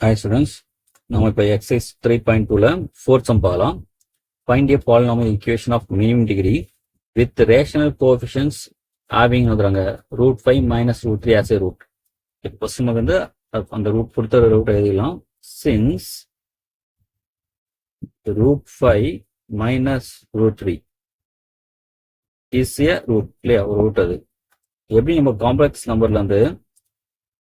Hi students, நம்ம இப்போ exercise 3.2ல fourth sum பார்க்கலாம். Find a polynomial equation of minimum degree with rational coefficients having root 5 minus root 3 as a root. இப்போ first நமக்கு வந்து அந்த root கொடுத்த root எழுதிடலாம். Since root 5 minus root 3 is a root, இல்லையா ஒரு root அது. எப்படி நம்ம காம்ப்ளெக்ஸ் நம்பர்ல வந்து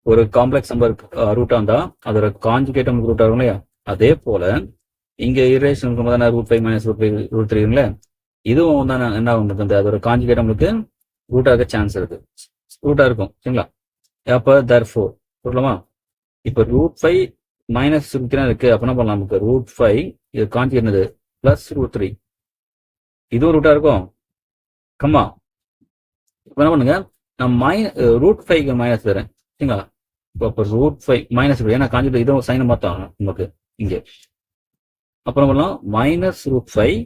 ஒரு காம்ப்ளெக்ஸ் நம்பர் ரூட்டா இருந்தா அதோட கான்ஜுகேட் நமக்கு ரூட் ஆகும் இல்லையா, அதே போல இங்க இரேஷன் தானே ரூட் 5 மைனஸ் ரூட் 3 இதுவும் தானே என்ன ஆகும், அதோட கான்ஜுகேட் நம்மளுக்கு ரூட்டாக சான்ஸ் இருக்கு, ரூட்டா இருக்கும் சரிங்களா. அப்ப therefore சொல்லலாமா, இப்ப ரூட் 5 மைனஸ் ரூட் 3 இருக்கு, அப்ப என்ன பண்ணலாம், நமக்கு ரூட் 5 இது கான்ஜுகேட் என்னது பிளஸ் ரூட் 3, இதுவும் ரூட்டா இருக்கும். கம்மா இப்ப என்ன பண்ணுங்க, நான் ரூட் 5 மைனஸ் தரேன் சரிங்களா. இப்போ ரூட் 5 மைனஸ், ஏன்னா கான்ஜுகேட் இதுவும் சைன் மாத்தோம் நமக்கு இங்கே. அப்புறம் பண்ணலாம் minus root 5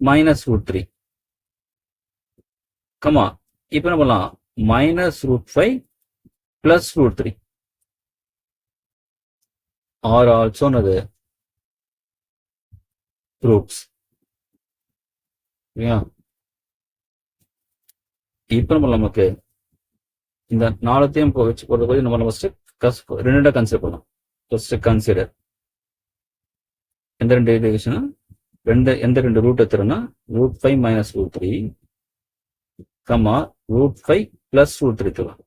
minus root 3 comma. இப்போ என்ன பண்ணலாம் minus root 5 plus root 3 are also அது ரூட்ஸ். இப்போ நம்ம நமக்கு இந்த நாலத்தையும் வச்சு போறது நம்ம ஃபர்ஸ்ட் ரெண்டு கன்சிடர் பண்ணலாம். ஃபர்ஸ்ட் கன்சிடர் எந்த ரெண்டு ஈக்குவேஷன், எந்த ரெண்டு ரூட் எடுத்துறோம்னா root 5 minus root 3 comma root 5 plus root 3 எடுத்துக்கலாம்.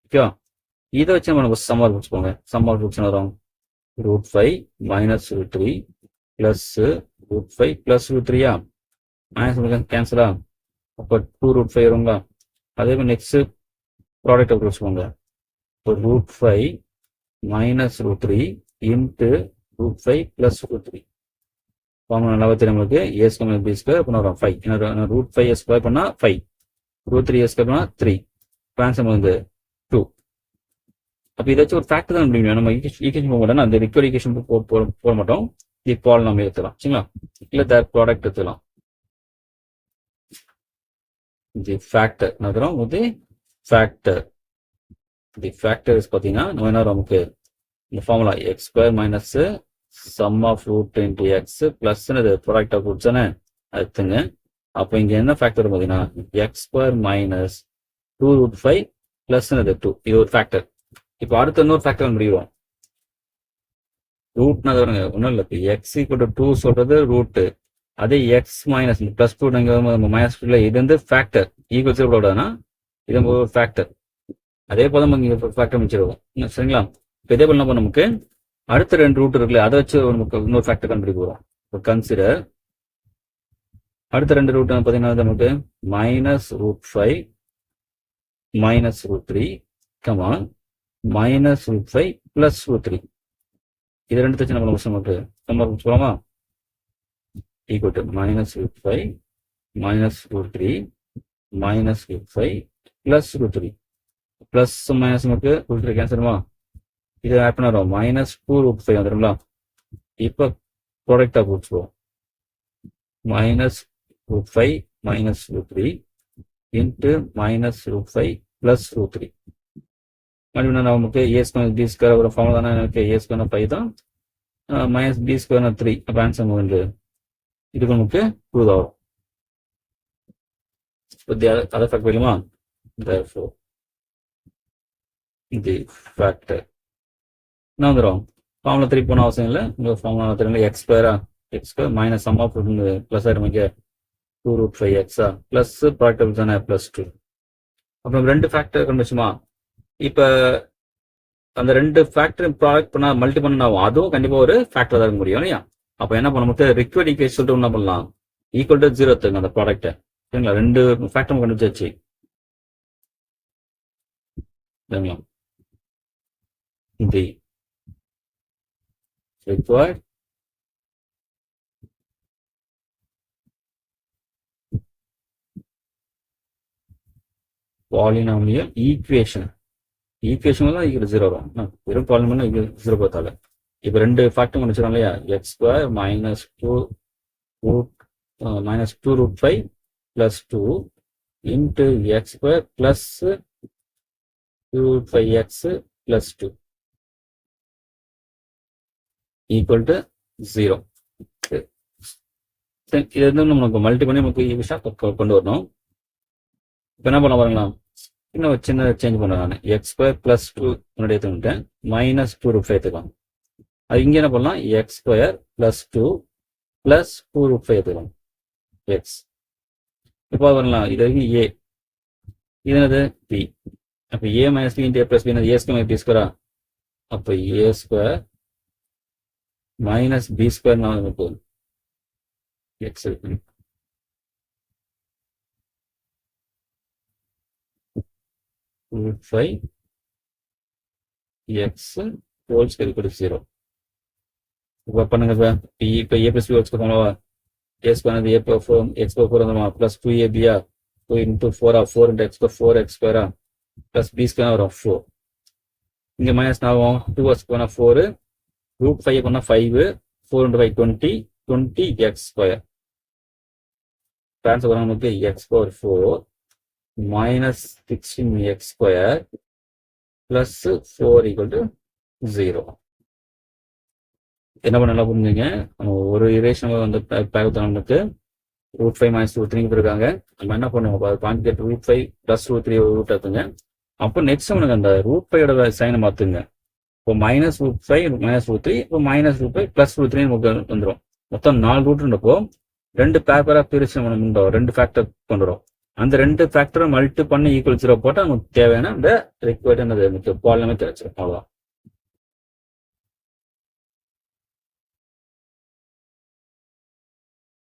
ஓகே, இதை வச்சு நம்ம சம்மார் வச்சுக்கோங்க. சம்மார் ரூட்ஸ் வரும் root 5 minus root 3 plus root 5 plus root 3 minus கேன்சலா, அப்போ 2 ரூட் 5 வருங்களா. அதே மாதிரி நெக்ஸ்ட் ப்ராடக்ட் அப்படி வச்சுக்கோங்க. இப்போ root 5 minus root 3 into root 5 plus root 3 formula நல்லா தெரியும் நம்மளுக்கு. ஏ ஸ்கொயர் பி ஸ்கொயர் பண்ண வரும் 5, ஏன்னா ரூட் 5 ஸ்கொயர் பண்ணா 5, ரூட் 3 ஸ்கொயர் பண்ணா 3, ஆன்சர் வந்து 2. அப்போ இதை வச்சு ஒரு ஃபேக்டர் தான் முடியும். நம்ம ஈக்குவேஷன் போக மாட்டோம், அந்த ரிக்வயர்ட் ஈக்குவேஷன் போட மாட்டோம். இது பாலினாமியல் நம்ம எடுத்துக்கலாம் சரிங்களா, இல்லை தேர் ப்ராடக்ட் எடுத்துக்கலாம். தி ஃபேக்டர் நகரம் வந்து ஃபேக்டர். தி ஃபேக்டர் பார்த்தீங்கன்னா நம்ம என்ன நமக்கு இந்த formula x square minus sum of root into x plus product of roots தானே எடுத்துங்க. அப்போ இங்க என்ன ஃபேக்டர் பார்த்தீங்கன்னா x square minus 2 root 5 plus 2, இது ஒரு ஃபேக்டர். இப்போ அடுத்த இன்னொரு ஃபேக்டர் முடிவோம். ரூட்னா ஒன்றும் இல்லை, இப்போ எக்ஸ் ஈக்குவல் டு 2 சொல்றது ரூட்டு, அதே எக்ஸ் மைனஸ் பிளஸ் 2 மைனஸ் 2 இது வந்து ஃபேக்டர் ஈக்குவல் சொல்லக்கூடாதுன்னா இது ஒரு ஃபேக்டர். அதே போல நம்ம இங்க ஃபேக்டர் முடிச்சிருவோம் சரிங்களா. இப்போ இதே போல நம்ம நமக்கு அடுத்த ரெண்டு ரூட் இருக்குல்ல, அதை வச்சு நமக்கு இன்னொரு ஃபேக்டர் கண்டுபிடிக்க போகிறோம். இப்போ கன்சிடர் அடுத்த ரெண்டு ரூட் பார்த்தீங்கன்னா நமக்கு minus root 5 minus root 3 comma minus root 5 plus root 3, இது ரெண்டு தச்சு நம்ம நமக்கு நம்ம சொல்லலாமா. Equal to minus root 5 minus root 3 minus root 5 plus root 3, plus minus நமக்கு ரூட் 3 கேன்சலுமா, இது ஆட் பண்ண வரும் மைனஸ் 2 ரூட் 5 வந்துடுங்களா. இப்போ ப்ராடக்ட் ஆஃப் ரூட்ஸ் போகும் minus root 5 minus root 3 into minus root 5 plus root 3. மறுபடியும் நமக்கு ஏ ஸ்கொயர் பி ஸ்கொயர் ஒரு ஃபார்முலா தானே, எனக்கு ஏ ஸ்கொயர் 5 தான் மைனஸ் பி ஸ்கொயர் 3, அப்போ ஆன்சர் வந்து இதுக்கு நமக்கு 2 தான் வரும். அதை ஃபேக்ட் வேணுமா, therefore the factor என்ன வந்துடும், ஃபார்முலா 3 போன அவசியம் இல்லை. இந்த ஃபார்முலா 3 எக்ஸ் ஸ்கொயரா, x square minus sum of plus ஆயிடும் இங்கே 2 ரூட் 5 எக்ஸா பிளஸ் ப்ராடக்ட் தானே பிளஸ் 2. அப்புறம் ரெண்டு ஃபேக்டர் கண்டுபிடிச்சுமா. இப்போ அந்த ரெண்டு ஃபேக்டர் ப்ராடக்ட் பண்ணா மல்டி பண்ண ஆகும், அதுவும் கண்டிப்பாக ஒரு ஃபேக்டர் தான் இருக்க முடியும் இல்லையா. அப்போ என்ன பண்ண நமக்கு ரிக்வயர்ட் ஈக்குவேஷன் சொல்லிட்டு என்ன பண்ணலாம், ஈக்குவல் டு 0 எடுத்துங்க அந்த ப்ராடக்ட்டை சரிங்களா. ரெண்டு ஃபேக்டர் கண்டுபிடிச்சாச்சு சரிங்களா. the required polynomial equation தான் இங்க 0 வரும், வெறும் பாலினாமியல் இங்க 0 பார்த்தால. இப்போ ரெண்டு ஃபேக்டர் முடிச்சிடும் இல்லையா, x square minus 2 root 5 plus 2 into x square plus 2 root 5 x plus 2 equal to 0. இது வந்து நமக்கு மல்டி பண்ணி நமக்கு ஈஸியாக கொண்டு வரணும். இப்போ என்ன பண்ண பாருங்களா, இன்னும் ஒரு சின்ன சேஞ்ச் பண்ணுறேன் நான். எக்ஸ் ஸ்கொயர் ப்ளஸ் 2 முன்னாடி எடுத்துக்கிட்டேன், -2 ரூட் 5 எடுத்துக்கலாம். அது இங்கே என்ன பண்ணலாம், x square plus 2 plus 2 root 5 எடுத்துக்கலாம் எக்ஸ். இப்போ வரலாம், இது வரைக்கும் ஏ, இது என்னது பி. அப்போ A minus B into A plus B A square B ஸ்கொயரா. அப்போ A square minus B square நமக்கு எக்ஸ் இருக்கு. Root 5 x whole square equal to 0. இப்போ பண்ணுங்க, இப்போ A plus B whole square பண்ணவா, A square A power 4 x power 4 வந்துமா, plus 2ab 2 into 4 4 into x power 4 x ஸ்கொயரா ப்ளஸ் பி ஸ்கொயர் வரும் 4. இங்கே மைனஸ் ஆகும், 2 எக்ஸ் பண்ணால் 4, ரூட் 5 பண்ணால் 5, 4 இன்ட்டு 5 20 20 எக்ஸ் ஸ்கொயர். ஆன்சர் வரும் நமக்கு X power 4 minus 16 X square plus 4 equal to 0. என்ன பண்ண நல்லா புரிஞ்சுங்க, ஒரு இரேஷன் வந்து நமக்கு ரூட் 5 மைனஸ் ரூட் 3 இருக்காங்க. நம்ம என்ன பண்ணுவோம், conjugate root 5 plus root 3 root எடுத்துங்க. அப்போ நெக்ஸ்ட் நமக்கு அந்த ரூட் 5 சைனை மாற்றுங்க. இப்போ மைனஸ் ரூட் 5 மைனஸ் ரூட் 3, இப்போ மைனஸ் ரூட் 5 ப்ளஸ் ரூட் 3 நமக்கு வந்துடும். மொத்தம் 4 ரூட்ன்றப்போ 2 பேப்பராக பிரிச்சு நம்ம முண்டோம், 2 ஃபேக்டர் கொண்டு வரும். அந்த 2 ஃபேக்டரை மல்டி பண்ணி ஈக்குவல் 0 போட்டால் நமக்கு தேவையான இந்த ரிக்வயர்டு பாலினமே கிடைச்சிடும். அவ்வளோதான்.